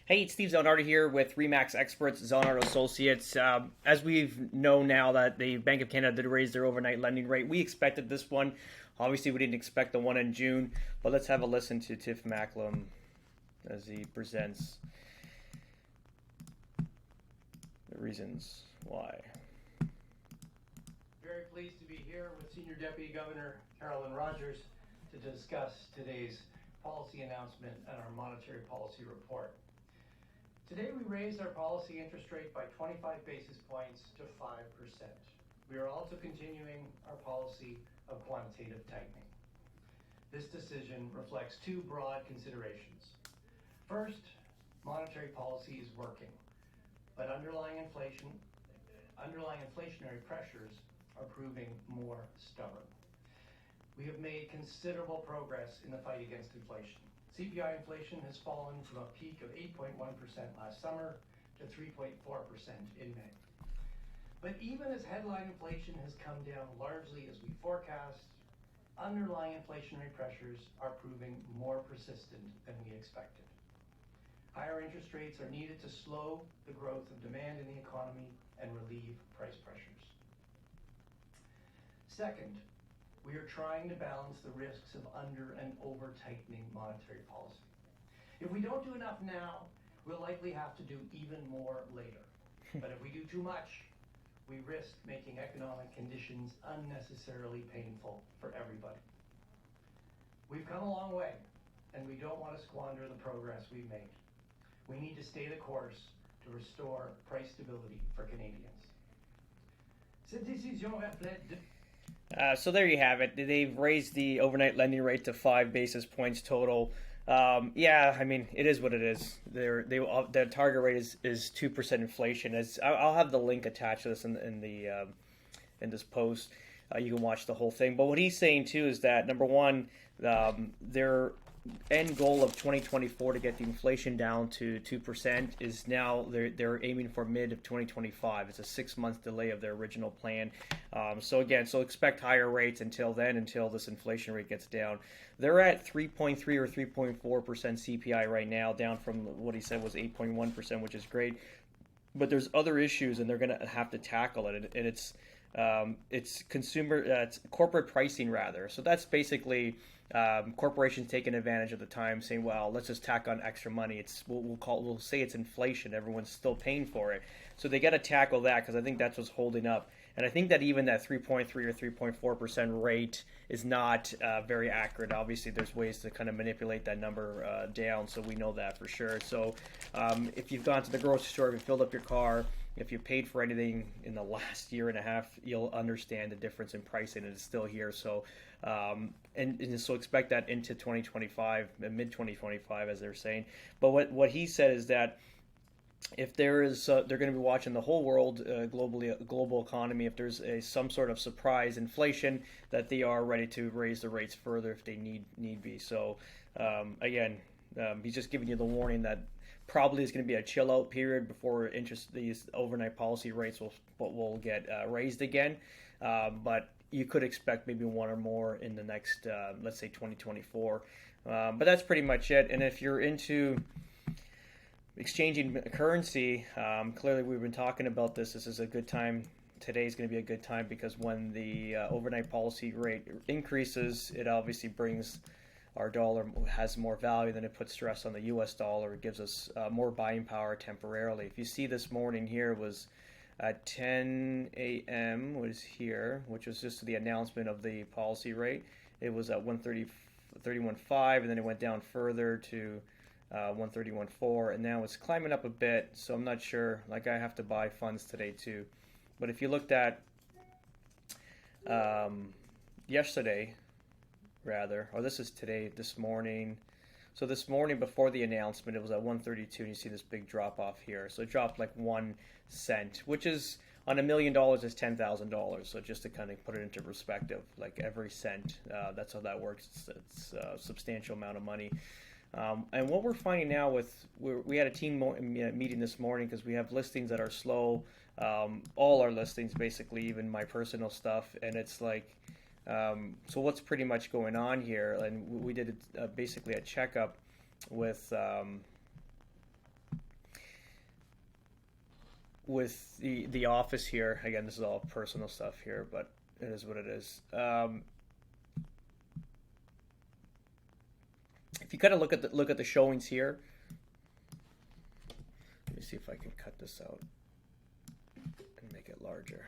Hey, it's Steve Zonardo here with Remax Experts, Zonardo Associates. As we've known now that the Bank of Canada did raise their overnight lending rate, we expected this one. Obviously, we didn't expect the one in June, but let's have a listen to Tiff Macklem as he presents the reasons why. Very pleased to be here with Senior Deputy Governor Carolyn to discuss today's policy announcement and our monetary policy report. Today we raised our policy interest rate by 25 basis points to 5%. We are also continuing our policy of quantitative tightening. This decision reflects two broad considerations. First, monetary policy is working, but underlying inflationary pressures are proving more stubborn. We have made considerable progress in the fight against inflation. CPI inflation has fallen from a peak of 8.1% last summer to 3.4% in May. But even as headline inflation has come down largely as we forecast, underlying inflationary pressures are proving more persistent than we expected. Higher interest rates are needed to slow the growth of demand in the economy and relieve price pressures. Second, we are trying to balance the risks of under and over tightening monetary policy. If we don't do enough now, we'll likely have to do even more later. But if we do too much, we risk making economic conditions unnecessarily painful for everybody. We've come a long way, and we don't want to squander the progress we've made. We need to stay the course to restore price stability for Canadians. Cette décision reflète So there you have it. They've raised the overnight lending rate to 5 basis points total. Yeah, I mean, it is what it is. Their target rate is 2% inflation. I'll have the link attached to this in this post. You can watch the whole thing. But what he's saying too is that number one, their end goal of 2024 to get the inflation down to 2% is now they're aiming for mid of 2025. It's a 6 month delay of their original plan. So expect higher rates until then, until this inflation rate gets down. They're at 3.3 or 3.4% CPI right now, down from what he said was 8.1%, which is great. But there's other issues, and they're going to have to tackle it, and it's corporate pricing rather. So that's basically corporations taking advantage of the time, saying, "Well, let's just tack on extra money. We'll say it's inflation. Everyone's still paying for it." So they got to tackle that because I think that's what's holding up. And I think that even that 3.3 or 3.4% rate is not very accurate. Obviously, there's ways to kind of manipulate that number down, so we know that for sure. So if you've gone to the grocery store, if you filled up your car, if you paid for anything in the last year and a half, you'll understand the difference in pricing, and it's still here. So so expect that into 2025, mid 2025, as they're saying. But what he said is that if there is, they're going to be watching the whole world, global economy. If there's some sort of surprise inflation, that they are ready to raise the rates further if they need be. So again, he's just giving you the warning that probably is going to be a chill out period before these overnight policy rates will get raised again. But you could expect maybe one or more in the next, let's say 2024. But that's pretty much it. And if you're into exchanging currency, clearly we've been talking about this. This is a good time. Today is going to be a good time because when the overnight policy rate increases, it obviously brings our dollar has more value, than it puts stress on the U.S. dollar. It gives us more buying power temporarily. If you see this morning here was at 10 a.m. was here, which was just the announcement of the policy rate. It was at 131.5, and then it went down further to 131.4, and now it's climbing up a bit. So I'm not sure. Like, I have to buy funds today too. But if you looked at yesterday, rather, or this is today, this morning. So this morning before the announcement, it was at 132, and you see this big drop off here. So it dropped like 1 cent, which is on $1 million is $10,000. So just to kind of put it into perspective, like every cent, that's how that works. It's a substantial amount of money. And what we're finding now we had a team meeting this morning because we have listings that are slow, all our listings basically, even my personal stuff, and it's like, so what's pretty much going on here? And we did basically a checkup with with the office here. Again, this is all personal stuff here, but it is what it is. If you kind of look at the showings here, let me see if I can cut this out and make it larger.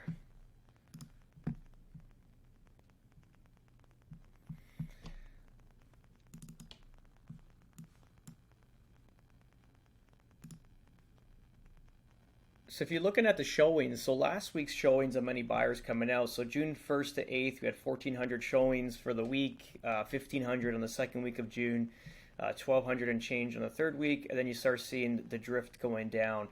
So if you're looking at the showings, so last week's showings of many buyers coming out. So June 1st to 8th, we had 1,400 showings for the week, 1,500 on the second week of June, 1,200 and change on the third week, and then you start seeing the drift going down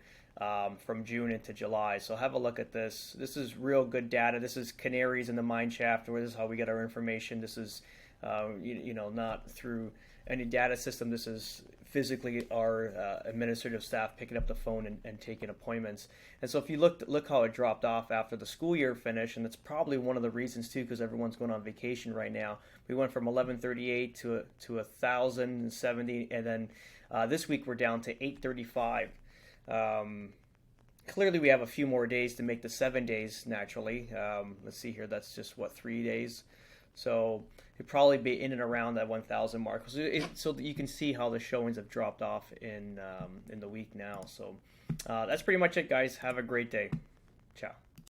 from June into July. So have a look at this. This is real good data. This is canaries in the mine shaft, where this is how we get our information. This is, not through any data system. This is physically our administrative staff picking up the phone and taking appointments. And so if you look how it dropped off after the school year finished, and that's probably one of the reasons too, because everyone's going on vacation right now. We went from 1138 to 1,070, and then this week we're down to 835. Clearly we have a few more days to make the 7 days naturally. Let's see here, that's just 3 days. So it'd probably be in and around that 1,000 mark. So that you can see how the showings have dropped off in the week now. So that's pretty much it, guys. Have a great day. Ciao.